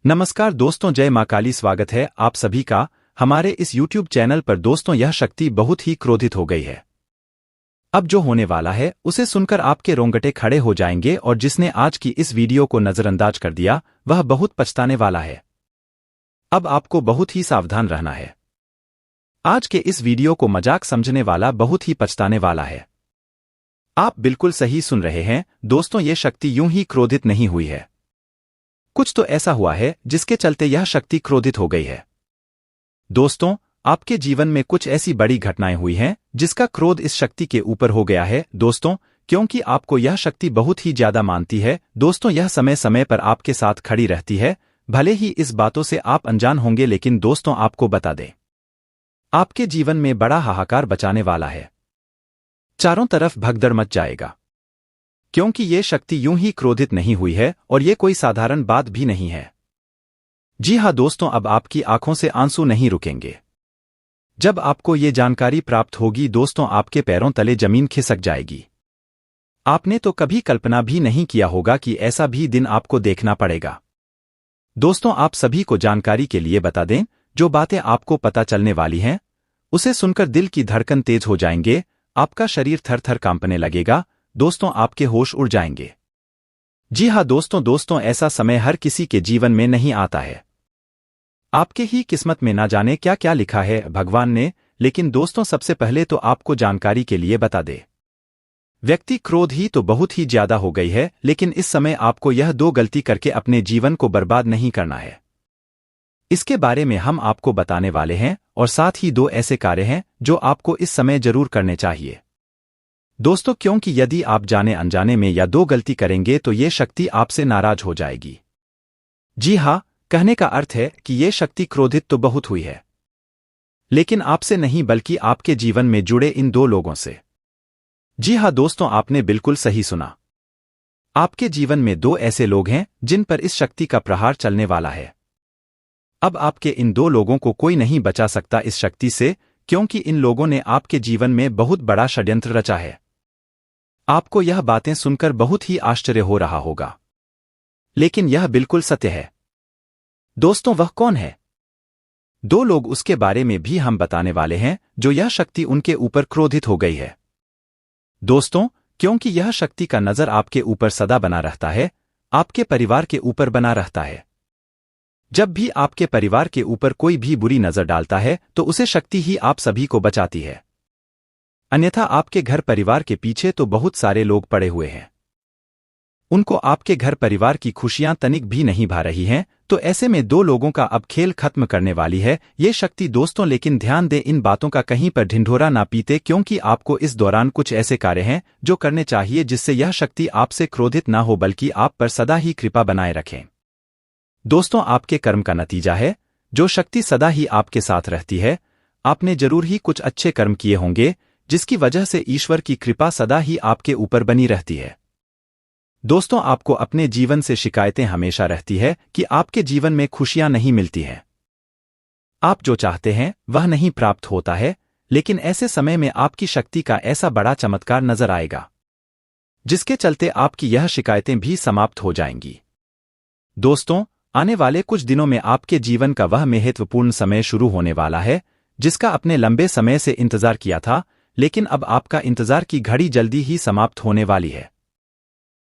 नमस्कार दोस्तों, जय मां काली। स्वागत है आप सभी का हमारे इस YouTube चैनल पर। दोस्तों, यह शक्ति बहुत ही क्रोधित हो गई है। अब जो होने वाला है उसे सुनकर आपके रोंगटे खड़े हो जाएंगे और जिसने आज की इस वीडियो को नजरअंदाज कर दिया वह बहुत पछताने वाला है। अब आपको बहुत ही सावधान रहना है। आज के इस वीडियो को मजाक समझने वाला बहुत ही पछताने वाला है। आप बिल्कुल सही सुन रहे हैं दोस्तों, ये शक्ति यूं ही क्रोधित नहीं हुई है। कुछ तो ऐसा हुआ है जिसके चलते यह शक्ति क्रोधित हो गई है। दोस्तों, आपके जीवन में कुछ ऐसी बड़ी घटनाएं हुई हैं जिसका क्रोध इस शक्ति के ऊपर हो गया है दोस्तों, क्योंकि आपको यह शक्ति बहुत ही ज्यादा मानती है। दोस्तों, यह समय समय पर आपके साथ खड़ी रहती है। भले ही इस बातों से आप अनजान होंगे, लेकिन दोस्तों आपको बता दें, आपके जीवन में बड़ा हाहाकार बचाने वाला है। चारों तरफ भगदड़ मच जाएगा, क्योंकि ये शक्ति यूं ही क्रोधित नहीं हुई है और ये कोई साधारण बात भी नहीं है। जी हां दोस्तों, अब आपकी आंखों से आंसू नहीं रुकेंगे। जब आपको ये जानकारी प्राप्त होगी दोस्तों, आपके पैरों तले जमीन खिसक जाएगी। आपने तो कभी कल्पना भी नहीं किया होगा कि ऐसा भी दिन आपको देखना पड़ेगा। दोस्तों, आप सभी को जानकारी के लिए बता दें, जो बातें आपको पता चलने वाली हैं उसे सुनकर दिल की धड़कन तेज हो जाएंगे, आपका शरीर थर थर कांपने लगेगा। दोस्तों, आपके होश उड़ जाएंगे। जी हां दोस्तों, ऐसा समय हर किसी के जीवन में नहीं आता है। आपके ही किस्मत में ना जाने क्या क्या लिखा है भगवान ने। लेकिन दोस्तों, सबसे पहले तो आपको जानकारी के लिए बता दे, व्यक्ति क्रोध ही तो बहुत ही ज्यादा हो गई है, लेकिन इस समय आपको यह दो गलती करके अपने जीवन को बर्बाद नहीं करना है। इसके बारे में हम आपको बताने वाले हैं, और साथ ही दो ऐसे कार्य हैं जो आपको इस समय जरूर करने चाहिए दोस्तों, क्योंकि यदि आप जाने अनजाने में या दो गलती करेंगे तो ये शक्ति आपसे नाराज हो जाएगी। जी हां, कहने का अर्थ है कि ये शक्ति क्रोधित तो बहुत हुई है, लेकिन आपसे नहीं बल्कि आपके जीवन में जुड़े इन दो लोगों से। जी हां दोस्तों, आपने बिल्कुल सही सुना। आपके जीवन में दो ऐसे लोग हैं जिन पर इस शक्ति का प्रहार चलने वाला है। अब आपके इन दो लोगों को कोई नहीं बचा सकता इस शक्ति से, क्योंकि इन लोगों ने आपके जीवन में बहुत बड़ा षड्यंत्र रचा है। आपको यह बातें सुनकर बहुत ही आश्चर्य हो रहा होगा, लेकिन यह बिल्कुल सत्य है। दोस्तों, वह कौन है? दो लोग, उसके बारे में भी हम बताने वाले हैं जो यह शक्ति उनके ऊपर क्रोधित हो गई है। दोस्तों, क्योंकि यह शक्ति का नजर आपके ऊपर सदा बना रहता है, आपके परिवार के ऊपर बना रहता है। जब भी आपके परिवार के ऊपर कोई भी बुरी नजर डालता है तो उसे शक्ति ही आप सभी को बचाती है। अन्यथा आपके घर परिवार के पीछे तो बहुत सारे लोग पड़े हुए हैं, उनको आपके घर परिवार की खुशियां तनिक भी नहीं भा रही हैं, तो ऐसे में दो लोगों का अब खेल खत्म करने वाली है ये शक्ति दोस्तों। लेकिन ध्यान दें, इन बातों का कहीं पर ढिंढोरा ना पीते, क्योंकि आपको इस दौरान कुछ ऐसे कार्य हैं जो करने चाहिए जिससे यह शक्ति आपसे क्रोधित ना हो बल्कि आप पर सदा ही कृपा बनाए रखें। दोस्तों, आपके कर्म का नतीजा है जो शक्ति सदा ही आपके साथ रहती है। आपने जरूर ही कुछ अच्छे कर्म किए होंगे जिसकी वजह से ईश्वर की कृपा सदा ही आपके ऊपर बनी रहती है। दोस्तों, आपको अपने जीवन से शिकायतें हमेशा रहती है कि आपके जीवन में खुशियां नहीं मिलती हैं, आप जो चाहते हैं वह नहीं प्राप्त होता है। लेकिन ऐसे समय में आपकी शक्ति का ऐसा बड़ा चमत्कार नजर आएगा जिसके चलते आपकी यह शिकायतें भी समाप्त हो जाएंगी। दोस्तों, आने वाले कुछ दिनों में आपके जीवन का वह महत्वपूर्ण समय शुरू होने वाला है जिसका अपने लंबे समय से इंतजार किया था, लेकिन अब आपका इंतजार की घड़ी जल्दी ही समाप्त होने वाली है।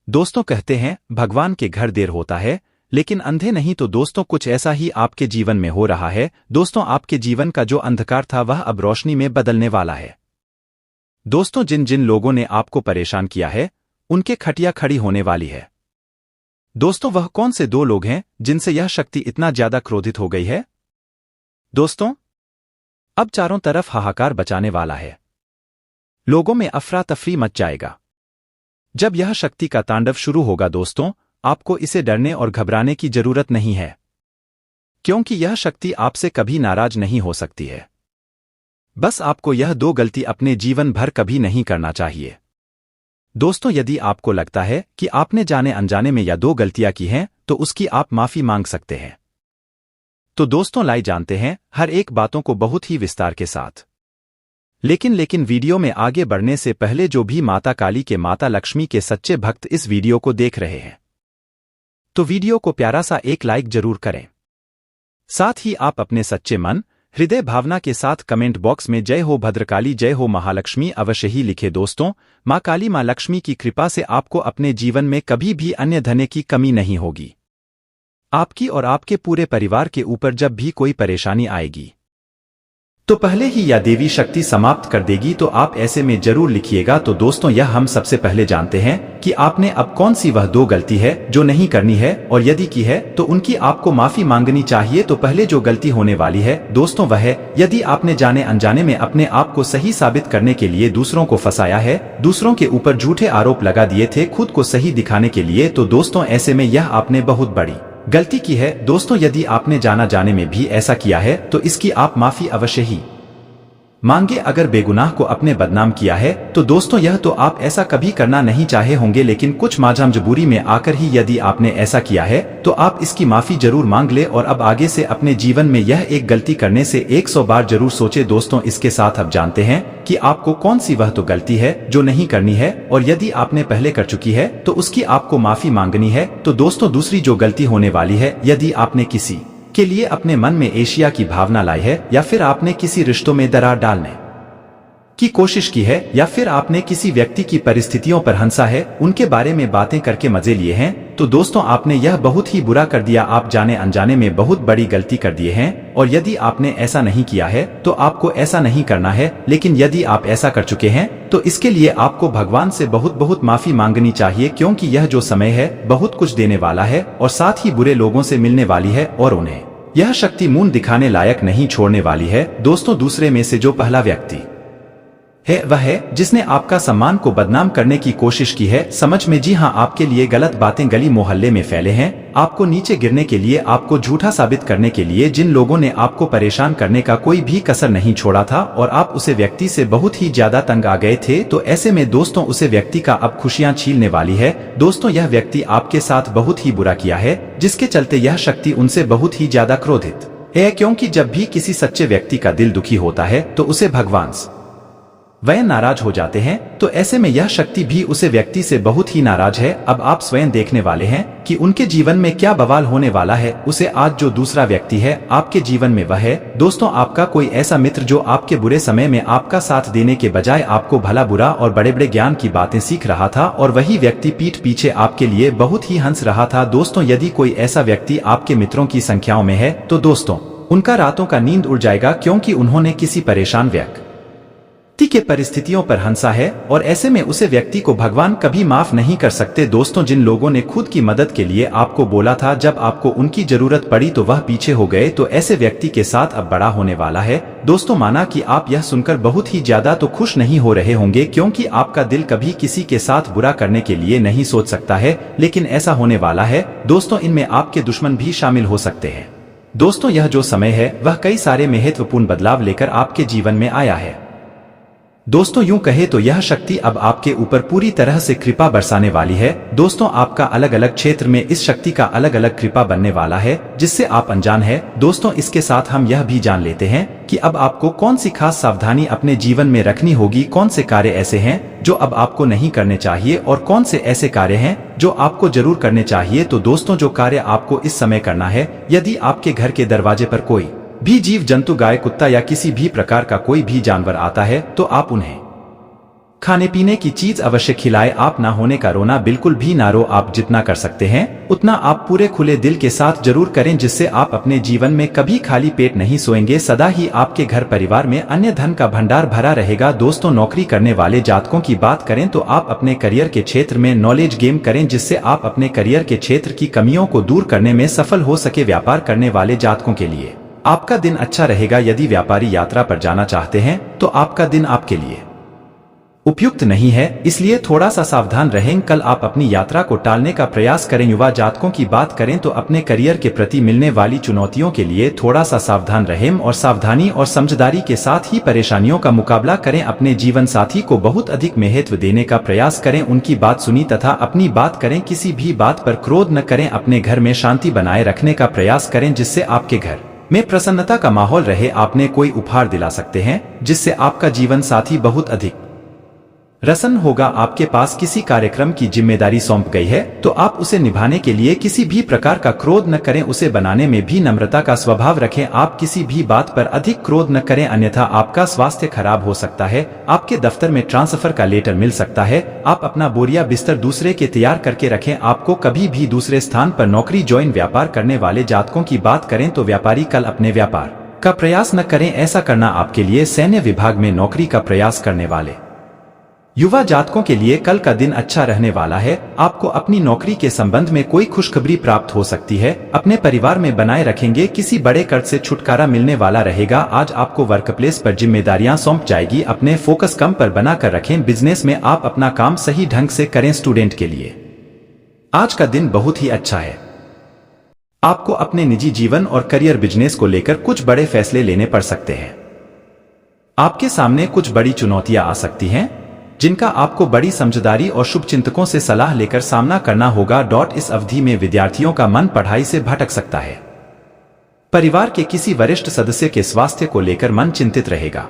दोस्तों, कहते हैं भगवान के घर देर होता है लेकिन अंधे नहीं, तो दोस्तों कुछ ऐसा ही आपके जीवन में हो रहा है। दोस्तों, आपके जीवन का जो अंधकार था वह अब रोशनी में बदलने वाला है। दोस्तों, जिन जिन लोगों ने आपको परेशान किया है उनके खटिया खड़ी होने वाली है। दोस्तों, वह कौन से दो लोग हैं जिनसे यह शक्ति इतना ज्यादा क्रोधित हो गई है? दोस्तों, अब चारों तरफ हाहाकार बचाने वाला है, लोगों में अफरा तफरी मच जाएगा। जब यह शक्ति का तांडव शुरू होगा दोस्तों, आपको इसे डरने और घबराने की जरूरत नहीं है, क्योंकि यह शक्ति आपसे कभी नाराज नहीं हो सकती है। बस आपको यह दो गलती अपने जीवन भर कभी नहीं करना चाहिए। दोस्तों, यदि आपको लगता है कि आपने जाने अनजाने में या दो गलतियां की हैं तो उसकी आप माफी मांग सकते हैं। तो दोस्तों, लाई जानते हैं हर एक बातों को बहुत ही विस्तार के साथ। लेकिन वीडियो में आगे बढ़ने से पहले जो भी माता काली के, माता लक्ष्मी के सच्चे भक्त इस वीडियो को देख रहे हैं तो वीडियो को प्यारा सा एक लाइक जरूर करें। साथ ही आप अपने सच्चे मन हृदय भावना के साथ कमेंट बॉक्स में जय हो भद्रकाली जय हो महालक्ष्मी अवश्य ही लिखे। दोस्तों, माँ काली माँ लक्ष्मी की कृपा से आपको अपने जीवन में कभी भी अन्य धन की कमी नहीं होगी। आपकी और आपके पूरे परिवार के ऊपर जब भी कोई परेशानी आएगी तो पहले ही यह देवी शक्ति समाप्त कर देगी। तो आप ऐसे में जरूर लिखिएगा। तो दोस्तों, यह हम सबसे पहले जानते हैं कि आपने अब कौन सी वह 2 गलती है जो नहीं करनी है, और यदि की है तो उनकी आपको माफी मांगनी चाहिए। तो पहले जो गलती होने वाली है दोस्तों वह है, यदि आपने जाने अनजाने में अपने आप को सही साबित करने के लिए दूसरों को फंसाया है, दूसरों के ऊपर झूठे आरोप लगा दिए थे खुद को सही दिखाने के लिए, तो दोस्तों ऐसे में यह आपने बहुत बड़ी गलती की है। दोस्तों, यदि आपने जाना जाने में भी ऐसा किया है तो इसकी आप माफी अवश्य ही मांगे। अगर बेगुनाह को अपने बदनाम किया है तो दोस्तों यह तो आप ऐसा कभी करना नहीं चाहे होंगे, लेकिन कुछ मजबूरी में आकर ही यदि आपने ऐसा किया है तो आप इसकी माफी जरूर मांग ले, और अब आगे से अपने जीवन में यह एक गलती करने से 100 बार जरूर सोचे। दोस्तों, इसके साथ अब जानते हैं कि आपको कौन सी वह तो गलती है जो नहीं करनी है, और यदि आपने पहले कर चुकी है तो उसकी आपको माफी मांगनी है। तो दोस्तों, दूसरी जो गलती होने वाली है, यदि आपने किसी के लिए अपने मन में ईर्ष्या की भावना लाई है, या फिर आपने किसी रिश्तों में दरार डालने की कोशिश की है, या फिर आपने किसी व्यक्ति की परिस्थितियों पर हंसा है, उनके बारे में बातें करके मजे लिए हैं, तो दोस्तों आपने यह बहुत ही बुरा कर दिया। आप जाने अनजाने में बहुत बड़ी गलती कर दिए हैं, और यदि आपने ऐसा नहीं किया है तो आपको ऐसा नहीं करना है। लेकिन यदि आप ऐसा कर चुके हैं तो इसके लिए आपको भगवान से बहुत बहुत माफी मांगनी चाहिए, क्योंकि यह जो समय है बहुत कुछ देने वाला है, और साथ ही बुरे लोगों से मिलने वाली है, और उन्हें यह शक्ति मुंह दिखाने लायक नहीं छोड़ने वाली है। दोस्तों, दूसरे में से जो पहला व्यक्ति है वह है जिसने आपका सम्मान को बदनाम करने की कोशिश की है। समझ में, जी हाँ, आपके लिए गलत बातें गली मोहल्ले में फैले हैं, आपको नीचे गिरने के लिए, आपको झूठा साबित करने के लिए, जिन लोगों ने आपको परेशान करने का कोई भी कसर नहीं छोड़ा था, और आप उसे व्यक्ति से बहुत ही ज्यादा तंग आ गए थे। तो ऐसे में दोस्तों उसे व्यक्ति का अब खुशियां छीनने वाली है। दोस्तों, यह व्यक्ति आपके साथ बहुत ही बुरा किया है, जिसके चलते यह शक्ति उनसे बहुत ही ज्यादा क्रोधित है, क्योंकि जब भी किसी सच्चे व्यक्ति का दिल दुखी होता है तो उसे भगवान वह नाराज हो जाते हैं। तो ऐसे में यह शक्ति भी उसे व्यक्ति से बहुत ही नाराज है। अब आप स्वयं देखने वाले हैं कि उनके जीवन में क्या बवाल होने वाला है। उसे आज जो दूसरा व्यक्ति है आपके जीवन में वह है दोस्तों आपका कोई ऐसा मित्र जो आपके बुरे समय में आपका साथ देने के बजाय आपको भला बुरा और बड़े बड़े ज्ञान की बातें सीख रहा था, और वही व्यक्ति पीठ पीछे आपके लिए बहुत ही हंस रहा था। दोस्तों, यदि कोई ऐसा व्यक्ति आपके मित्रों की संख्याओं में है तो दोस्तों उनका रातों का नींद उड़ जाएगा, क्योंकि उन्होंने किसी परेशान व्यक्ति के परिस्थितियों पर हंसा है, और ऐसे में उसे व्यक्ति को भगवान कभी माफ नहीं कर सकते। दोस्तों, जिन लोगों ने खुद की मदद के लिए आपको बोला था, जब आपको उनकी जरूरत पड़ी तो वह पीछे हो गए, तो ऐसे व्यक्ति के साथ अब बड़ा होने वाला है। दोस्तों, माना कि आप यह सुनकर बहुत ही ज्यादा तो खुश नहीं हो रहे होंगे, क्योंकि आपका दिल कभी किसी के साथ बुरा करने के लिए नहीं सोच सकता है, लेकिन ऐसा होने वाला है। दोस्तों, इनमें आपके दुश्मन भी शामिल हो सकते हैं। दोस्तों, यह जो समय है वह कई सारे महत्वपूर्ण बदलाव लेकर आपके जीवन में आया है। दोस्तों, यूं कहे तो यह शक्ति अब आपके ऊपर पूरी तरह से कृपा बरसाने वाली है। दोस्तों, आपका अलग अलग क्षेत्र में इस शक्ति का अलग अलग कृपा बनने वाला है, जिससे आप अनजान है। दोस्तों, इसके साथ हम यह भी जान लेते हैं कि अब आपको कौन सी खास सावधानी अपने जीवन में रखनी होगी, कौन से कार्य ऐसे हैं जो अब आपको नहीं करने चाहिए, और कौन से ऐसे कार्य हैं जो आपको जरूर करने चाहिए। तो दोस्तों, जो कार्य आपको इस समय करना है, यदि आपके घर के दरवाजे पर कोई भी जीव जंतु, गाय, कुत्ता या किसी भी प्रकार का कोई भी जानवर आता है, तो आप उन्हें खाने पीने की चीज अवश्य खिलाए। आप ना होने का रोना बिल्कुल भी ना रो। आप जितना कर सकते हैं उतना आप पूरे खुले दिल के साथ जरूर करें, जिससे आप अपने जीवन में कभी खाली पेट नहीं सोएंगे। सदा ही आपके घर परिवार में अन्य धन का भंडार भरा रहेगा। दोस्तों, नौकरी करने वाले जातकों की बात करें तो आप अपने करियर के क्षेत्र में नॉलेज गेम करें, जिससे आप अपने करियर के क्षेत्र की कमियों को दूर करने में सफल हो सके। व्यापार करने वाले जातकों के लिए आपका दिन अच्छा रहेगा। यदि व्यापारी यात्रा पर जाना चाहते हैं तो आपका दिन आपके लिए उपयुक्त नहीं है, इसलिए थोड़ा सा सावधान रहें। कल आप अपनी यात्रा को टालने का प्रयास करें। युवा जातकों की बात करें तो अपने करियर के प्रति मिलने वाली चुनौतियों के लिए थोड़ा सा सावधान रहें, और सावधानी और समझदारी के साथ ही परेशानियों का मुकाबला करें। अपने जीवन साथी को बहुत अधिक महत्व देने का प्रयास करें, उनकी बात सुनी तथा अपनी बात करें। किसी भी बात पर क्रोध न करें। अपने घर में शांति बनाए रखने का प्रयास करें, जिससे आपके घर में प्रसन्नता का माहौल रहे। आपने कोई उपहार दिला सकते हैं जिससे आपका जीवन साथी बहुत अधिक रसन होगा आपके पास किसी कार्यक्रम की जिम्मेदारी सौंप गई है तो आप उसे निभाने के लिए किसी भी प्रकार का क्रोध न करें, उसे बनाने में भी नम्रता का स्वभाव रखें। आप किसी भी बात पर अधिक क्रोध न करें, अन्यथा आपका स्वास्थ्य खराब हो सकता है। आपके दफ्तर में ट्रांसफर का लेटर मिल सकता है। आप अपना बोरिया बिस्तर दूसरे के तैयार करके रखें। आपको कभी भी दूसरे स्थान पर नौकरी ज्वाइन। व्यापार करने वाले जातकों की बात करें तो व्यापारी कल अपने व्यापार का प्रयास न करें, ऐसा करना आपके लिए सैन्य विभाग में नौकरी का प्रयास करने वाले युवा जातकों के लिए कल का दिन अच्छा रहने वाला है। आपको अपनी नौकरी के संबंध में कोई खुशखबरी प्राप्त हो सकती है। अपने परिवार में बनाए रखेंगे, किसी बड़े कर्ज से छुटकारा मिलने वाला रहेगा। आज आपको वर्कप्लेस पर जिम्मेदारियां सौंप जाएगी, अपने फोकस कम पर बना कर रखें। बिजनेस में आप अपना काम सही ढंग से करें। स्टूडेंट के लिए आज का दिन बहुत ही अच्छा है। आपको अपने निजी जीवन और करियर बिजनेस को लेकर कुछ बड़े फैसले लेने पड़ सकते हैं। आपके सामने कुछ बड़ी चुनौतियां आ सकती हैं जिनका आपको बड़ी समझदारी और शुभचिंतकों से सलाह लेकर सामना करना होगा। इस अवधि में विद्यार्थियों का मन पढ़ाई से भटक सकता है। परिवार के किसी वरिष्ठ सदस्य के स्वास्थ्य को लेकर मन चिंतित रहेगा।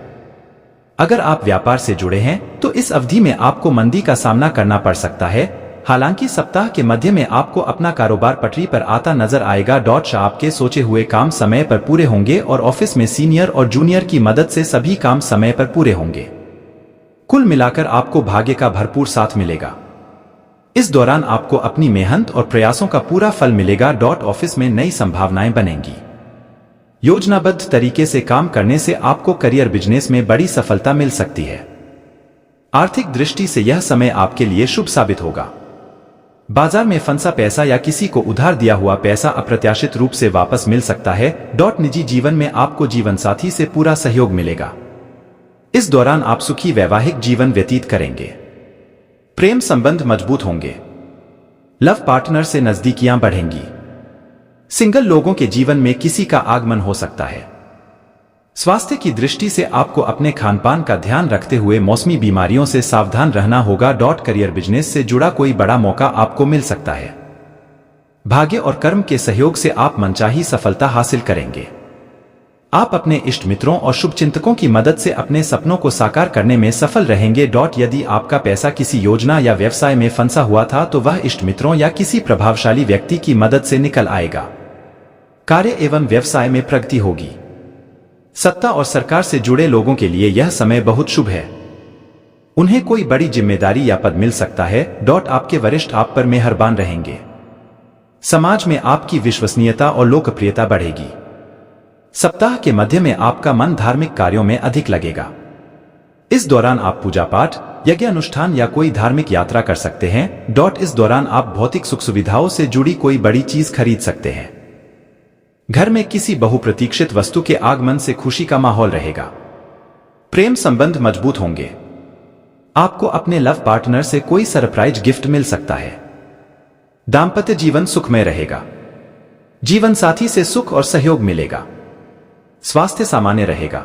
अगर आप व्यापार से जुड़े हैं तो इस अवधि में आपको मंदी का सामना करना पड़ सकता है। हालांकि सप्ताह के मध्य में आपको अपना कारोबार पटरी पर आता नजर आएगा। आपके सोचे हुए काम समय पर पूरे होंगे और ऑफिस में सीनियर और जूनियर की मदद से सभी काम समय पर पूरे होंगे। कुल मिलाकर आपको भाग्य का भरपूर साथ मिलेगा। इस दौरान आपको अपनी मेहनत और प्रयासों का पूरा फल मिलेगा। ऑफिस में नई संभावनाएं बनेंगी। योजनाबद्ध तरीके से काम करने से आपको करियर बिजनेस में बड़ी सफलता मिल सकती है। आर्थिक दृष्टि से यह समय आपके लिए शुभ साबित होगा। बाजार में फंसा पैसा या किसी को उधार दिया हुआ पैसा अप्रत्याशित रूप से वापस मिल सकता है। निजी जीवन में आपको जीवन साथी से पूरा सहयोग मिलेगा। इस दौरान आप सुखी वैवाहिक जीवन व्यतीत करेंगे। प्रेम संबंध मजबूत होंगे। लव पार्टनर से नजदीकियां बढ़ेंगी। सिंगल लोगों के जीवन में किसी का आगमन हो सकता है। स्वास्थ्य की दृष्टि से आपको अपने खानपान का ध्यान रखते हुए मौसमी बीमारियों से सावधान रहना होगा। करियर बिजनेस से जुड़ा कोई बड़ा मौका आपको मिल सकता है। भाग्य और कर्म के सहयोग से आप मनचाही सफलता हासिल करेंगे। आप अपने इष्ट मित्रों और शुभचिंतकों की मदद से अपने सपनों को साकार करने में सफल रहेंगे। यदि आपका पैसा किसी योजना या व्यवसाय में फंसा हुआ था तो वह इष्ट मित्रों या किसी प्रभावशाली व्यक्ति की मदद से निकल आएगा। कार्य एवं व्यवसाय में प्रगति होगी। सत्ता और सरकार से जुड़े लोगों के लिए यह समय बहुत शुभ है। उन्हें कोई बड़ी जिम्मेदारी या पद मिल सकता है। आपके वरिष्ठ आप पर मेहरबान रहेंगे। समाज में आपकी विश्वसनीयता और लोकप्रियता बढ़ेगी। सप्ताह के मध्य में आपका मन धार्मिक कार्यों में अधिक लगेगा। इस दौरान आप पूजा पाठ, यज्ञ अनुष्ठान या कोई धार्मिक यात्रा कर सकते हैं। इस दौरान आप भौतिक सुख सुविधाओं से जुड़ी कोई बड़ी चीज खरीद सकते हैं। घर में किसी बहुप्रतीक्षित वस्तु के आगमन से खुशी का माहौल रहेगा। प्रेम संबंध मजबूत होंगे। आपको अपने लव पार्टनर से कोई सरप्राइज गिफ्ट मिल सकता है। दाम्पत्य जीवन सुखमय रहेगा। जीवन साथी से सुख और सहयोग मिलेगा। स्वास्थ्य सामान्य रहेगा।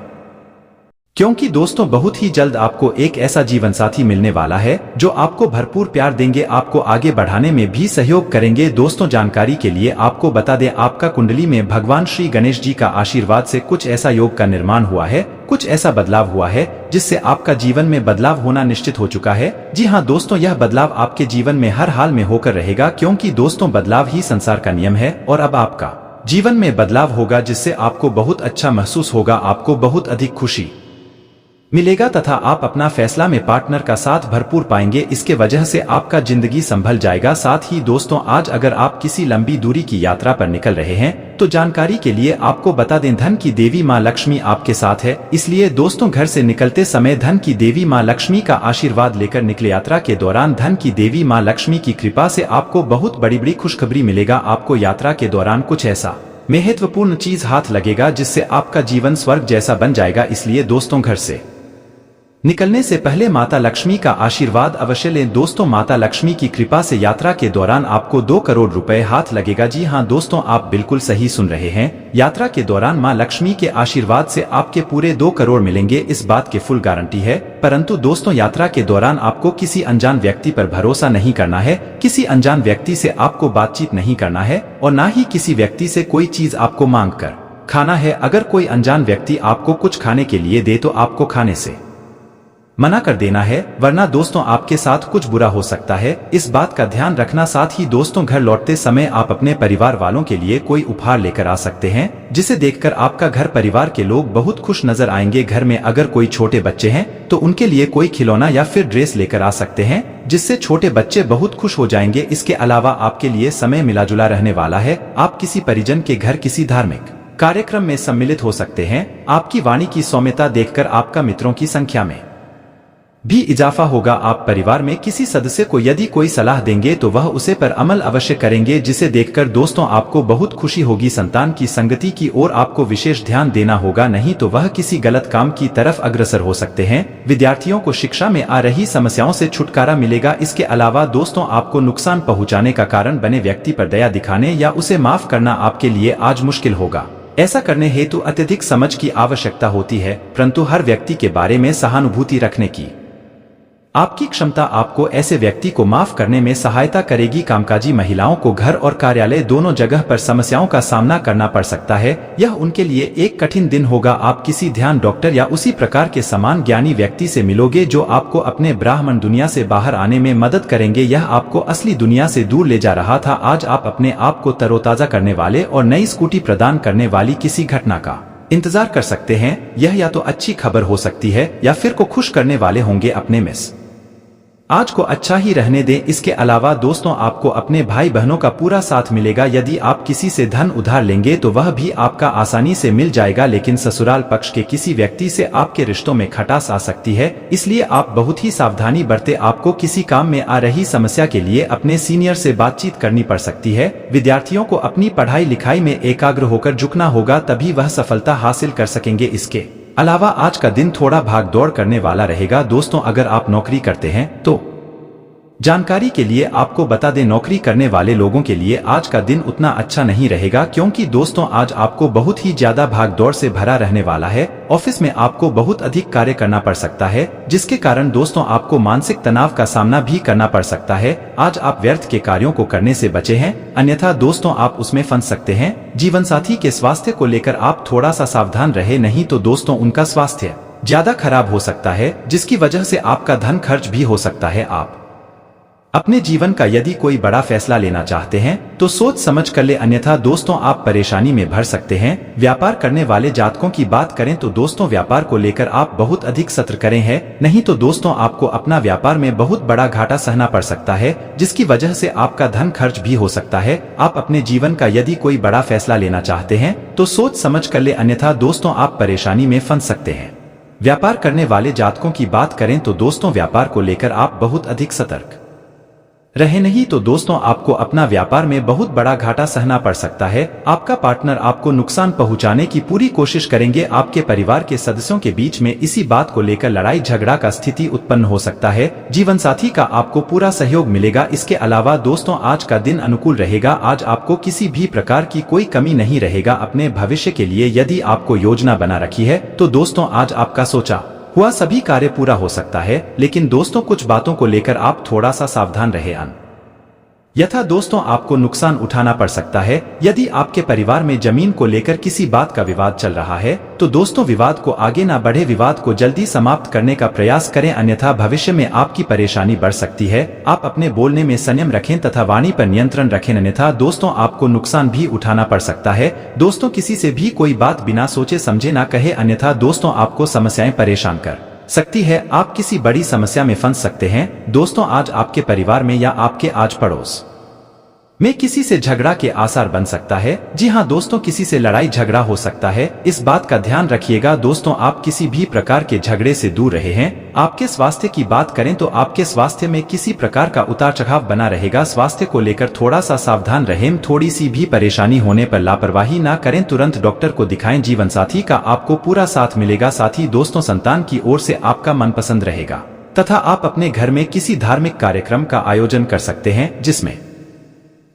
क्योंकि दोस्तों बहुत ही जल्द आपको एक ऐसा जीवन साथी मिलने वाला है जो आपको भरपूर प्यार देंगे, आपको आगे बढ़ाने में भी सहयोग करेंगे। दोस्तों जानकारी के लिए आपको बता दें, आपका कुंडली में भगवान श्री गणेश जी का आशीर्वाद से कुछ ऐसा योग का निर्माण हुआ है, कुछ ऐसा बदलाव हुआ है जिससे आपका जीवन में बदलाव होना निश्चित हो चुका है। जी हाँ दोस्तों, यह बदलाव आपके जीवन में हर हाल में होकर रहेगा, क्योंकि दोस्तों बदलाव ही संसार का नियम है। और अब आपका जीवन में बदलाव होगा जिससे आपको बहुत अच्छा महसूस होगा, आपको बहुत अधिक खुशी मिलेगा तथा आप अपना फैसला में पार्टनर का साथ भरपूर पाएंगे। इसके वजह से आपका जिंदगी संभल जाएगा। साथ ही दोस्तों आज अगर आप किसी लंबी दूरी की यात्रा पर निकल रहे हैं तो जानकारी के लिए आपको बता दें, धन की देवी मां लक्ष्मी आपके साथ है। इसलिए दोस्तों घर से निकलते समय धन की देवी मां लक्ष्मी का आशीर्वाद लेकर निकले। यात्रा के दौरान धन की देवी मां लक्ष्मी की कृपा से आपको बहुत बड़ी बड़ी खुशखबरी मिलेगा। आपको यात्रा के दौरान कुछ ऐसा महत्वपूर्ण चीज हाथ लगेगा जिससे आपका जीवन स्वर्ग जैसा बन जाएगा। इसलिए दोस्तों घर से निकलने से पहले माता लक्ष्मी का आशीर्वाद अवश्य लें। दोस्तों माता लक्ष्मी की कृपा से यात्रा के दौरान आपको 2 करोड़ रुपए हाथ लगेगा। जी हाँ दोस्तों, आप बिल्कुल सही सुन रहे हैं। यात्रा के दौरान मां लक्ष्मी के आशीर्वाद से आपके पूरे 2 करोड़ मिलेंगे, इस बात की फुल गारंटी है। परंतु दोस्तों यात्रा के दौरान आपको किसी अनजान व्यक्ति पर भरोसा नहीं करना है, किसी अनजान व्यक्ति से आपको बातचीत नहीं करना है और ना ही किसी व्यक्ति से कोई चीज आपको मांग कर खाना है। अगर कोई अनजान व्यक्ति आपको कुछ खाने के लिए दे तो आपको खाने से मना कर देना है, वरना दोस्तों आपके साथ कुछ बुरा हो सकता है। इस बात का ध्यान रखना। साथ ही दोस्तों घर लौटते समय आप अपने परिवार वालों के लिए कोई उपहार लेकर आ सकते हैं, जिसे देखकर आपका घर परिवार के लोग बहुत खुश नजर आएंगे। घर में अगर कोई छोटे बच्चे हैं तो उनके लिए कोई खिलौना या फिर ड्रेस लेकर आ सकते हैं, जिससे छोटे बच्चे बहुत खुश हो जाएंगे। इसके अलावा आपके लिए समय मिला जुला रहने वाला है। आप किसी परिजन के घर किसी धार्मिक कार्यक्रम में सम्मिलित हो सकते हैं। आपकी वाणी की सौम्यता देखकर आपका मित्रों की संख्या में भी इजाफा होगा। आप परिवार में किसी सदस्य को यदि कोई सलाह देंगे तो वह उसे पर अमल अवश्य करेंगे, जिसे देखकर दोस्तों आपको बहुत खुशी होगी। संतान की संगति की ओर आपको विशेष ध्यान देना होगा, नहीं तो वह किसी गलत काम की तरफ अग्रसर हो सकते हैं। विद्यार्थियों को शिक्षा में आ रही समस्याओं से छुटकारा मिलेगा। इसके अलावा दोस्तों आपको नुकसान पहुंचाने का कारण बने व्यक्ति पर दया दिखाने या उसे माफ करना आपके लिए आज मुश्किल होगा। ऐसा करने हेतु अत्यधिक समझ की आवश्यकता होती है, परंतु हर व्यक्ति के बारे में सहानुभूति रखने की आपकी क्षमता आपको ऐसे व्यक्ति को माफ करने में सहायता करेगी। कामकाजी महिलाओं को घर और कार्यालय दोनों जगह पर समस्याओं का सामना करना पड़ सकता है। यह उनके लिए एक कठिन दिन होगा। आप किसी ध्यान डॉक्टर या उसी प्रकार के समान ज्ञानी व्यक्ति से मिलोगे जो आपको अपने ब्राह्मण दुनिया से बाहर आने में मदद करेंगे। यह आपको असली दुनिया से दूर ले जा रहा था। आज आप अपने आप को तरोताजा करने वाले और नई स्कूटी प्रदान करने वाली किसी घटना का इंतजार कर सकते हैं। यह या तो अच्छी खबर हो सकती है या फिर को खुश करने वाले होंगे अपने मिस। आज को अच्छा ही रहने दें। इसके अलावा दोस्तों आपको अपने भाई बहनों का पूरा साथ मिलेगा। यदि आप किसी से धन उधार लेंगे तो वह भी आपका आसानी से मिल जाएगा, लेकिन ससुराल पक्ष के किसी व्यक्ति से आपके रिश्तों में खटास आ सकती है, इसलिए आप बहुत ही सावधानी बरतें। आपको किसी काम में आ रही समस्या के लिए अपने सीनियर से बातचीत करनी पड़ सकती है। विद्यार्थियों को अपनी पढ़ाई लिखाई में एकाग्र होकर झुकना होगा, तभी वह सफलता हासिल कर सकेंगे। इसके अलावा आज का दिन थोड़ा भाग दौड़ करने वाला रहेगा। दोस्तों अगर आप नौकरी करते हैं तो जानकारी के लिए आपको बता दें, नौकरी करने वाले लोगों के लिए आज का दिन उतना अच्छा नहीं रहेगा, क्योंकि दोस्तों आज आपको बहुत ही ज्यादा भाग दौड़ से भरा रहने वाला है। ऑफिस में आपको बहुत अधिक कार्य करना पड़ सकता है, जिसके कारण दोस्तों आपको मानसिक तनाव का सामना भी करना पड़ सकता है। आज आप व्यर्थ के कार्यों को करने से बचे हैं, अन्यथा दोस्तों आप उसमें फंस सकते हैं। जीवन साथी के स्वास्थ्य को लेकर आप थोड़ा सा सावधान रहे, नहीं तो दोस्तों उनका स्वास्थ्य ज्यादा खराब हो सकता है, जिसकी वजह से आपका धन खर्च भी हो सकता है। आप अपने जीवन का यदि कोई बड़ा फैसला लेना चाहते हैं तो सोच समझ कर ले, अन्यथा दोस्तों आप परेशानी में भर सकते हैं। व्यापार करने वाले जातकों की बात करें तो दोस्तों व्यापार को लेकर आप बहुत अधिक सतर्क हैं, नहीं तो दोस्तों आपको अपना व्यापार में बहुत बड़ा घाटा सहना पड़ सकता है, जिसकी वजह से आपका धन खर्च भी हो सकता है। आप अपने जीवन का यदि कोई बड़ा फैसला लेना चाहते हैं तो सोच समझ कर ले, अन्यथा दोस्तों आप परेशानी में फंस सकते हैं। व्यापार करने वाले जातकों की बात करें तो दोस्तों व्यापार को लेकर आप बहुत अधिक सतर्क रहे, नहीं तो दोस्तों आपको अपना व्यापार में बहुत बड़ा घाटा सहना पड़ सकता है। आपका पार्टनर आपको नुकसान पहुंचाने की पूरी कोशिश करेंगे। आपके परिवार के सदस्यों के बीच में इसी बात को लेकर लड़ाई झगड़ा का स्थिति उत्पन्न हो सकता है। जीवन साथी का आपको पूरा सहयोग मिलेगा। इसके अलावा दोस्तों आज का दिन अनुकूल रहेगा। आज आपको किसी भी प्रकार की कोई कमी नहीं रहेगा। अपने भविष्य के लिए यदि आपको योजना बना रखी है तो दोस्तों आज आपका सोचा हुआ सभी कार्य पूरा हो सकता है, लेकिन दोस्तों कुछ बातों को लेकर आप थोड़ा सा सावधान रहे, यथा दोस्तों आपको नुकसान उठाना पड़ सकता है। यदि आपके परिवार में जमीन को लेकर किसी बात का विवाद चल रहा है तो दोस्तों विवाद को आगे ना बढ़े, विवाद को जल्दी समाप्त करने का प्रयास करें, अन्यथा भविष्य में आपकी परेशानी बढ़ सकती है। आप अपने बोलने में संयम रखें तथा वाणी पर नियंत्रण रखें, अन्यथा दोस्तों आपको नुकसान भी उठाना पड़ सकता है। दोस्तों किसी से भी कोई बात बिना सोचे समझे ना कहे, अन्यथा दोस्तों आपको समस्याएं परेशान कर सकती है। आप किसी बड़ी समस्या में फंस सकते हैं। दोस्तों आज आपके परिवार में या आपके आज पड़ोस में किसी से झगड़ा के आसार बन सकता है। जी हाँ दोस्तों, किसी से लड़ाई झगड़ा हो सकता है, इस बात का ध्यान रखिएगा। दोस्तों आप किसी भी प्रकार के झगड़े से दूर रहे हैं। आपके स्वास्थ्य की बात करें तो आपके स्वास्थ्य में किसी प्रकार का उतार चढ़ाव बना रहेगा। स्वास्थ्य को लेकर थोड़ा सा सावधान रहें। थोड़ी सी भी परेशानी होने पर लापरवाही ना करें, तुरंत डॉक्टर को दिखाएं। जीवन साथी का आपको पूरा साथ मिलेगा। साथ ही दोस्तों संतान की ओर से आपका मनपसंद रहेगा तथा आप अपने घर में किसी धार्मिक कार्यक्रम का आयोजन कर सकते हैं, जिसमें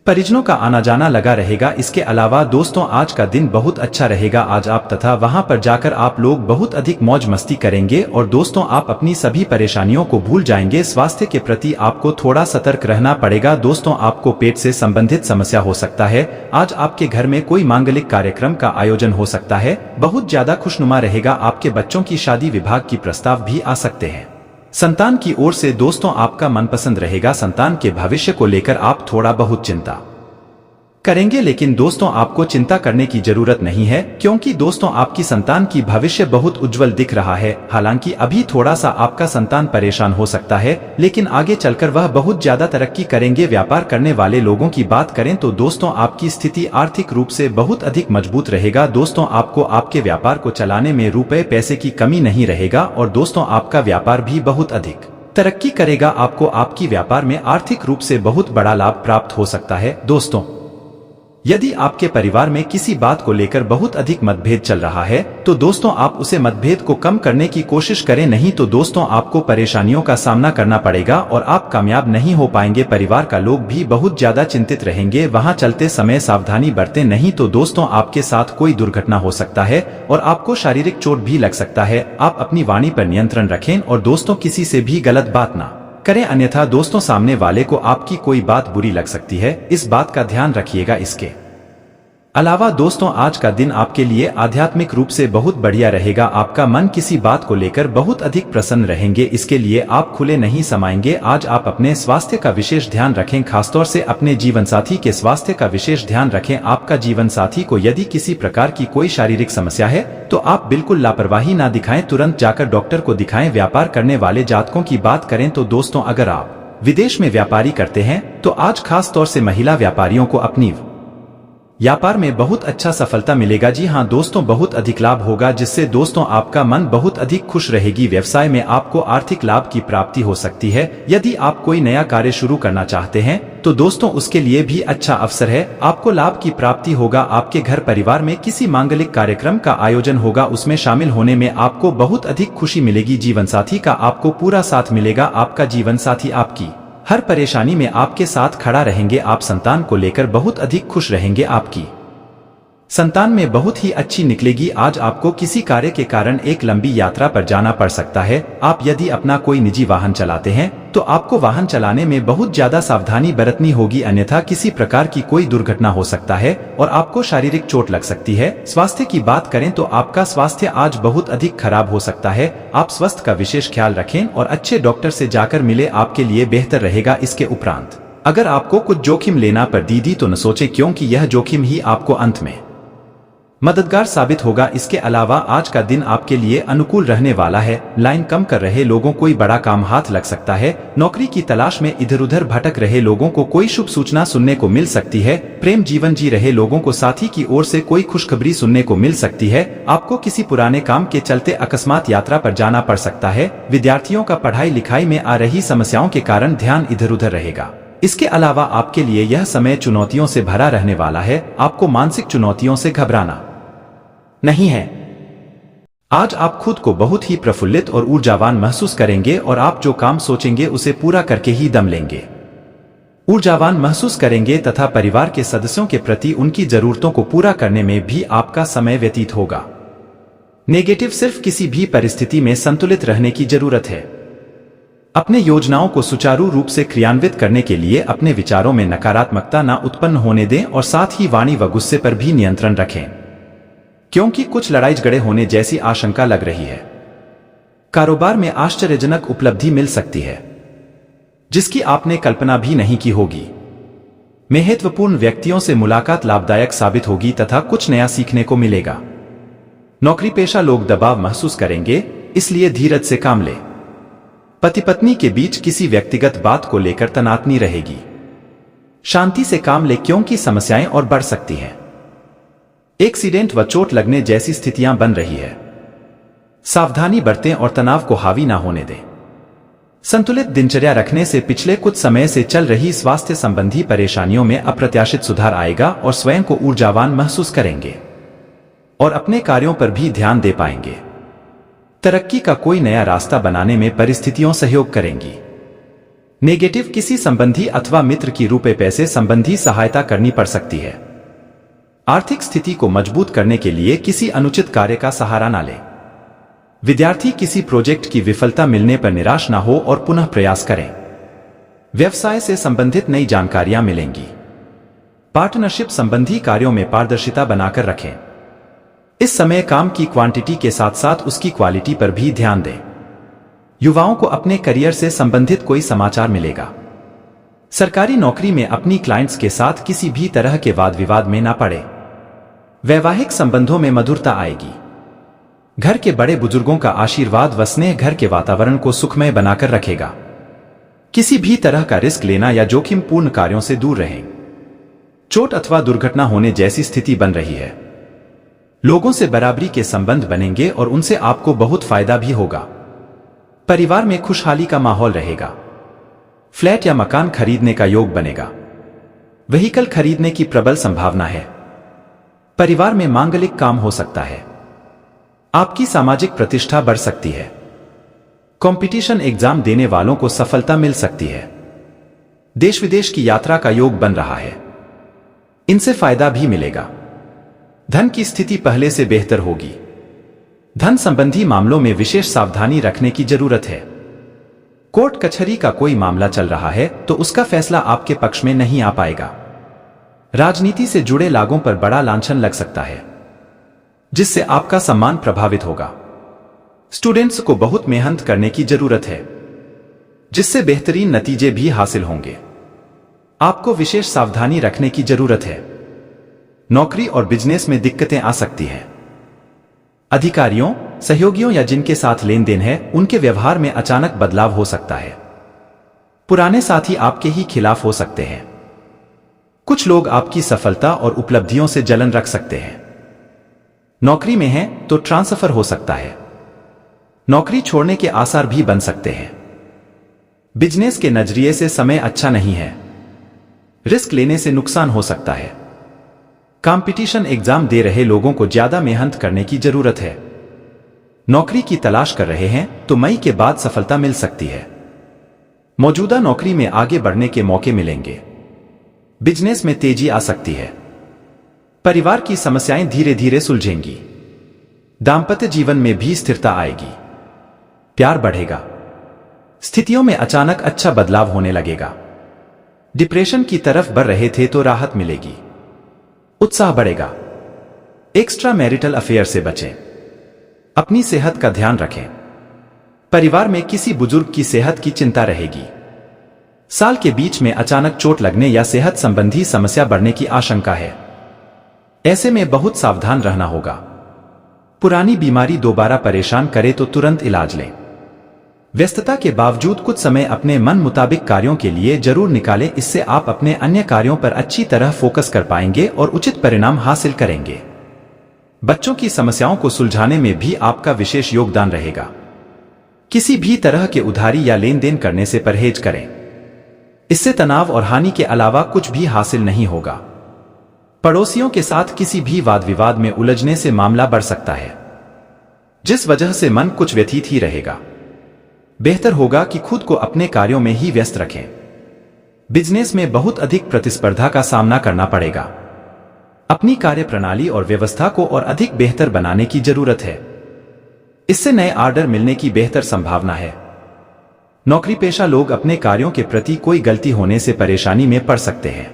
परिजनों का आना जाना लगा रहेगा। इसके अलावा दोस्तों आज का दिन बहुत अच्छा रहेगा। आज आप तथा वहां पर जाकर आप लोग बहुत अधिक मौज मस्ती करेंगे और दोस्तों आप अपनी सभी परेशानियों को भूल जाएंगे। स्वास्थ्य के प्रति आपको थोड़ा सतर्क रहना पड़ेगा। दोस्तों आपको पेट से संबंधित समस्या हो सकता है। आज आपके घर में कोई मांगलिक कार्यक्रम का आयोजन हो सकता है, बहुत ज्यादा खुशनुमा रहेगा। आपके बच्चों की शादी विभाग की प्रस्ताव भी आ सकते हैं। संतान की ओर से दोस्तों आपका मनपसंद रहेगा। संतान के भविष्य को लेकर आप थोड़ा बहुत चिंता करेंगे, लेकिन दोस्तों आपको चिंता करने की जरूरत नहीं है, क्योंकि दोस्तों आपकी संतान की भविष्य बहुत उज्जवल दिख रहा है। हालांकि अभी थोड़ा सा आपका संतान परेशान हो सकता है, लेकिन आगे चलकर वह बहुत ज्यादा तरक्की करेंगे। व्यापार करने वाले लोगों की बात करें तो दोस्तों आपकी स्थिति आर्थिक रूप से बहुत अधिक मजबूत रहेगा। दोस्तों आपको आपके व्यापार को चलाने में रुपए पैसे की कमी नहीं रहेगा और दोस्तों आपका व्यापार भी बहुत अधिक तरक्की करेगा। आपको आपकी व्यापार में आर्थिक रूप से बहुत बड़ा लाभ प्राप्त हो सकता है। दोस्तों यदि आपके परिवार में किसी बात को लेकर बहुत अधिक मतभेद चल रहा है तो दोस्तों आप उसे मतभेद को कम करने की कोशिश करें, नहीं तो दोस्तों आपको परेशानियों का सामना करना पड़ेगा और आप कामयाब नहीं हो पाएंगे। परिवार का लोग भी बहुत ज्यादा चिंतित रहेंगे। वहां चलते समय सावधानी बरतें, नहीं तो दोस्तों आपके साथ कोई दुर्घटना हो सकता है और आपको शारीरिक चोट भी लग सकता है। आप अपनी वाणी पर नियंत्रण रखें और दोस्तों किसी से भी गलत बात ना करें, अन्यथा दोस्तों सामने वाले को आपकी कोई बात बुरी लग सकती है। इस बात का ध्यान रखिएगा। इसके अलावा दोस्तों आज का दिन आपके लिए आध्यात्मिक रूप से बहुत बढ़िया रहेगा। आपका मन किसी बात को लेकर बहुत अधिक प्रसन्न रहेंगे, इसके लिए आप खुले नहीं समाएंगे। आज आप अपने स्वास्थ्य का विशेष ध्यान रखें, खासतौर से अपने जीवन साथी के स्वास्थ्य का विशेष ध्यान रखें। आपका जीवन साथी को यदि किसी प्रकार की कोई शारीरिक समस्या है तो आप बिल्कुल लापरवाही ना दिखाएं, तुरंत जाकर डॉक्टर को दिखाएं। व्यापार करने वाले जातकों की बात करें तो दोस्तों अगर आप विदेश में व्यापारी करते हैं तो आज खास तौर से महिला व्यापारियों को अपनी व्यापार में बहुत अच्छा सफलता मिलेगा। जी हाँ दोस्तों, बहुत अधिक लाभ होगा, जिससे दोस्तों आपका मन बहुत अधिक खुश रहेगी। व्यवसाय में आपको आर्थिक लाभ की प्राप्ति हो सकती है। यदि आप कोई नया कार्य शुरू करना चाहते हैं तो दोस्तों उसके लिए भी अच्छा अवसर है। आपको लाभ की प्राप्ति होगा। आपके घर परिवार में किसी मांगलिक कार्यक्रम का आयोजन होगा, उसमें शामिल होने में आपको बहुत अधिक खुशी मिलेगी। जीवन साथी का आपको पूरा साथ मिलेगा। आपका जीवन साथी आपकी हर परेशानी में आपके साथ खड़ा रहेंगे। आप संतान को लेकर बहुत अधिक खुश रहेंगे। आपकी संतान में बहुत ही अच्छी निकलेगी। आज आपको किसी कार्य के कारण एक लंबी यात्रा पर जाना पड़ सकता है। आप यदि अपना कोई निजी वाहन चलाते हैं तो आपको वाहन चलाने में बहुत ज्यादा सावधानी बरतनी होगी, अन्यथा किसी प्रकार की कोई दुर्घटना हो सकता है और आपको शारीरिक चोट लग सकती है। स्वास्थ्य की बात करें तो आपका स्वास्थ्य आज बहुत अधिक खराब हो सकता है। आप स्वास्थ्य का विशेष ख्याल रखें और अच्छे डॉक्टर से जाकर मिले, आपके लिए बेहतर रहेगा। इसके उपरांत अगर आपको कुछ जोखिम लेना पड़ दीदी तो न सोचें, क्योंकि यह जोखिम ही आपको अंत में मददगार साबित होगा। इसके अलावा आज का दिन आपके लिए अनुकूल रहने वाला है। लाइन कम कर रहे लोगों कोई बड़ा काम हाथ लग सकता है। नौकरी की तलाश में इधर उधर भटक रहे लोगों को कोई शुभ सूचना सुनने को मिल सकती है। प्रेम जीवन जी रहे लोगों को साथी की ओर से कोई खुशखबरी सुनने को मिल सकती है। आपको किसी पुराने काम के चलते अकस्मात यात्रा पर जाना पड़ सकता है। विद्यार्थियों का पढ़ाई लिखाई में आ रही समस्याओं के कारण ध्यान इधर उधर रहेगा। इसके अलावा आपके लिए यह समय चुनौतियों से भरा रहने वाला है। आपको मानसिक चुनौतियों से घबराना नहीं है। आज आप खुद को बहुत ही प्रफुल्लित और ऊर्जावान महसूस करेंगे और आप जो काम सोचेंगे उसे पूरा करके ही दम लेंगे। ऊर्जावान महसूस करेंगे तथा परिवार के सदस्यों के प्रति उनकी जरूरतों को पूरा करने में भी आपका समय व्यतीत होगा। नेगेटिव सिर्फ किसी भी परिस्थिति में संतुलित रहने की जरूरत है। अपने योजनाओं को सुचारू रूप से क्रियान्वित करने के लिए अपने विचारों में नकारात्मकता न उत्पन्न होने दें और साथ ही वाणी व गुस्से पर भी नियंत्रण रखें, क्योंकि कुछ लड़ाई झगड़े होने जैसी आशंका लग रही है। कारोबार में आश्चर्यजनक उपलब्धि मिल सकती है जिसकी आपने कल्पना भी नहीं की होगी। महत्वपूर्ण व्यक्तियों से मुलाकात लाभदायक साबित होगी तथा कुछ नया सीखने को मिलेगा। नौकरी पेशा लोग दबाव महसूस करेंगे, इसलिए धीरज से काम लें। पति पत्नी के बीच किसी व्यक्तिगत बात को लेकर तनातनी रहेगी। शांति से काम लें, क्योंकि समस्याएं और बढ़ सकती हैं। एक्सीडेंट व चोट लगने जैसी स्थितियां बन रही है। सावधानी बरतें और तनाव को हावी ना होने दें। संतुलित दिनचर्या रखने से पिछले कुछ समय से चल रही स्वास्थ्य संबंधी परेशानियों में अप्रत्याशित सुधार आएगा और स्वयं को ऊर्जावान महसूस करेंगे और अपने कार्यों पर भी ध्यान दे पाएंगे। तरक्की का कोई नया रास्ता बनाने में परिस्थितियां सहयोग करेंगी। नेगेटिव किसी संबंधी अथवा मित्र की रुपए पैसे संबंधी सहायता करनी पड़ सकती है। आर्थिक स्थिति को मजबूत करने के लिए किसी अनुचित कार्य का सहारा न लें। विद्यार्थी किसी प्रोजेक्ट की विफलता मिलने पर निराश न हो और पुनः प्रयास करें। व्यवसाय से संबंधित नई जानकारियां मिलेंगी। पार्टनरशिप संबंधी कार्यों में पारदर्शिता बनाकर रखें। इस समय काम की क्वांटिटी के साथ साथ उसकी क्वालिटी पर भी ध्यान दें। युवाओं को अपने करियर से संबंधित कोई समाचार मिलेगा। सरकारी नौकरी में अपनी क्लाइंट्स के साथ किसी भी तरह के वाद विवाद में ना पड़े। वैवाहिक संबंधों में मधुरता आएगी। घर के बड़े बुजुर्गों का आशीर्वाद व स्नेह घर के वातावरण को सुखमय बनाकर रखेगा। किसी भी तरह का रिस्क लेना या जोखिम पूर्ण कार्यों से दूर रहें। चोट अथवा दुर्घटना होने जैसी स्थिति बन रही है। लोगों से बराबरी के संबंध बनेंगे और उनसे आपको बहुत फायदा भी होगा। परिवार में खुशहाली का माहौल रहेगा। फ्लैट या मकान खरीदने का योग बनेगा। व्हीकल खरीदने की प्रबल संभावना है। परिवार में मांगलिक काम हो सकता है। आपकी सामाजिक प्रतिष्ठा बढ़ सकती है। कंपटीशन एग्जाम देने वालों को सफलता मिल सकती है। देश विदेश की यात्रा का योग बन रहा है। इनसे फायदा भी मिलेगा। धन की स्थिति पहले से बेहतर होगी। धन संबंधी मामलों में विशेष सावधानी रखने की जरूरत है। कोर्ट कचहरी का कोई मामला चल रहा है तो उसका फैसला आपके पक्ष में नहीं आ पाएगा। राजनीति से जुड़े लोगों पर बड़ा लांछन लग सकता है, जिससे आपका सम्मान प्रभावित होगा। स्टूडेंट्स को बहुत मेहनत करने की जरूरत है, जिससे बेहतरीन नतीजे भी हासिल होंगे। आपको विशेष सावधानी रखने की जरूरत है। नौकरी और बिजनेस में दिक्कतें आ सकती हैं। अधिकारियों, सहयोगियों या जिनके साथ लेन देन है उनके व्यवहार में अचानक बदलाव हो सकता है। पुराने साथी आपके ही खिलाफ हो सकते हैं। कुछ लोग आपकी सफलता और उपलब्धियों से जलन रख सकते हैं। नौकरी में हैं तो ट्रांसफर हो सकता है। नौकरी छोड़ने के आसार भी बन सकते हैं। बिजनेस के नजरिए से समय अच्छा नहीं है। रिस्क लेने से नुकसान हो सकता है। कंपटीशन एग्जाम दे रहे लोगों को ज्यादा मेहनत करने की जरूरत है। नौकरी की तलाश कर रहे हैं तो मई के बाद सफलता मिल सकती है। मौजूदा नौकरी में आगे बढ़ने के मौके मिलेंगे। बिजनेस में तेजी आ सकती है। परिवार की समस्याएं धीरे धीरे सुलझेंगी। दांपत्य जीवन में भी स्थिरता आएगी। प्यार बढ़ेगा। स्थितियों में अचानक अच्छा बदलाव होने लगेगा। डिप्रेशन की तरफ बढ़ रहे थे तो राहत मिलेगी। उत्साह बढ़ेगा। एक्स्ट्रा मैरिटल अफेयर से बचें। अपनी सेहत का ध्यान रखें। परिवार में किसी बुजुर्ग की सेहत की चिंता रहेगी। साल के बीच में अचानक चोट लगने या सेहत संबंधी समस्या बढ़ने की आशंका है। ऐसे में बहुत सावधान रहना होगा। पुरानी बीमारी दोबारा परेशान करे तो तुरंत इलाज लें। व्यस्तता के बावजूद कुछ समय अपने मन मुताबिक कार्यों के लिए जरूर निकालें। इससे आप अपने अन्य कार्यों पर अच्छी तरह फोकस कर पाएंगे और उचित परिणाम हासिल करेंगे। बच्चों की समस्याओं को सुलझाने में भी आपका विशेष योगदान रहेगा। किसी भी तरह के उधारी या लेन देन करने से परहेज करें। इससे तनाव और हानि के अलावा कुछ भी हासिल नहीं होगा। पड़ोसियों के साथ किसी भी वाद विवाद में उलझने से मामला बढ़ सकता है, जिस वजह से मन कुछ व्यथित ही रहेगा। बेहतर होगा कि खुद को अपने कार्यों में ही व्यस्त रखें। बिजनेस में बहुत अधिक प्रतिस्पर्धा का सामना करना पड़ेगा। अपनी कार्य प्रणाली और व्यवस्था को और अधिक बेहतर बनाने की जरूरत है। इससे नए ऑर्डर मिलने की बेहतर संभावना है। नौकरी पेशा लोग अपने कार्यों के प्रति कोई गलती होने से परेशानी में पड़ सकते हैं।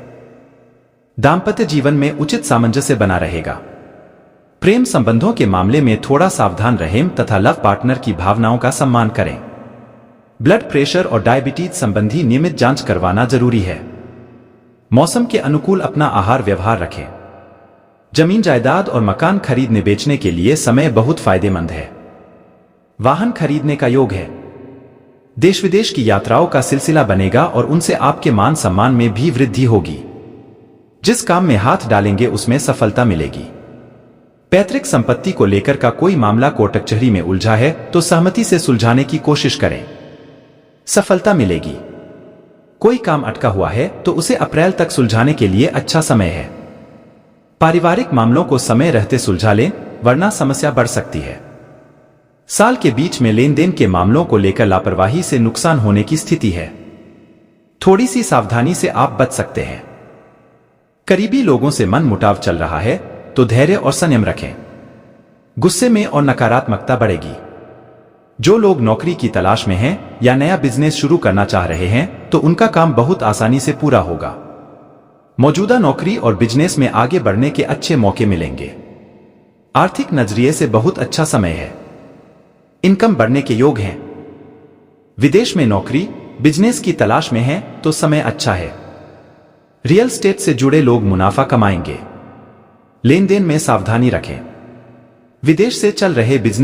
दांपत्य जीवन में उचित सामंजस्य बना रहेगा। प्रेम संबंधों के मामले में थोड़ा सावधान रहें तथा लव पार्टनर की भावनाओं का सम्मान करें। ब्लड प्रेशर और डायबिटीज संबंधी नियमित जांच करवाना जरूरी है। मौसम के अनुकूल अपना आहार व्यवहार रखें। जमीन जायदाद और मकान खरीदने बेचने के लिए समय बहुत फायदेमंद है। वाहन खरीदने का योग है। देश विदेश की यात्राओं का सिलसिला बनेगा और उनसे आपके मान सम्मान में भी वृद्धि होगी। जिस काम में हाथ डालेंगे उसमें सफलता मिलेगी। पैतृक संपत्ति को लेकर का कोई मामला कोर्ट कचहरी में उलझा है तो सहमति से सुलझाने की कोशिश करें। सफलता मिलेगी। कोई काम अटका हुआ है तो उसे अप्रैल तक सुलझाने के लिए अच्छा समय है। पारिवारिक मामलों को समय रहते सुलझा लें, वरना समस्या बढ़ सकती है। साल के बीच में लेन देन के मामलों को लेकर लापरवाही से नुकसान होने की स्थिति है। थोड़ी सी सावधानी से आप बच सकते हैं। करीबी लोगों से मन मुटाव चल रहा है तो धैर्य और संयम रखें। गुस्से में और नकारात्मकता बढ़ेगी। जो लोग नौकरी की तलाश में हैं या नया बिजनेस शुरू करना चाह रहे हैं तो उनका काम बहुत आसानी से पूरा होगा। मौजूदा नौकरी और बिजनेस में आगे बढ़ने के अच्छे मौके मिलेंगे। आर्थिक नजरिए से बहुत अच्छा समय है। इनकम बढ़ने के योग हैं। विदेश में नौकरी बिजनेस की तलाश में है तो समय अच्छा है। रियल एस्टेट से जुड़े लोग मुनाफा कमाएंगे। लेन देन में सावधानी रखें। विदेश से चल रहे बिजनेस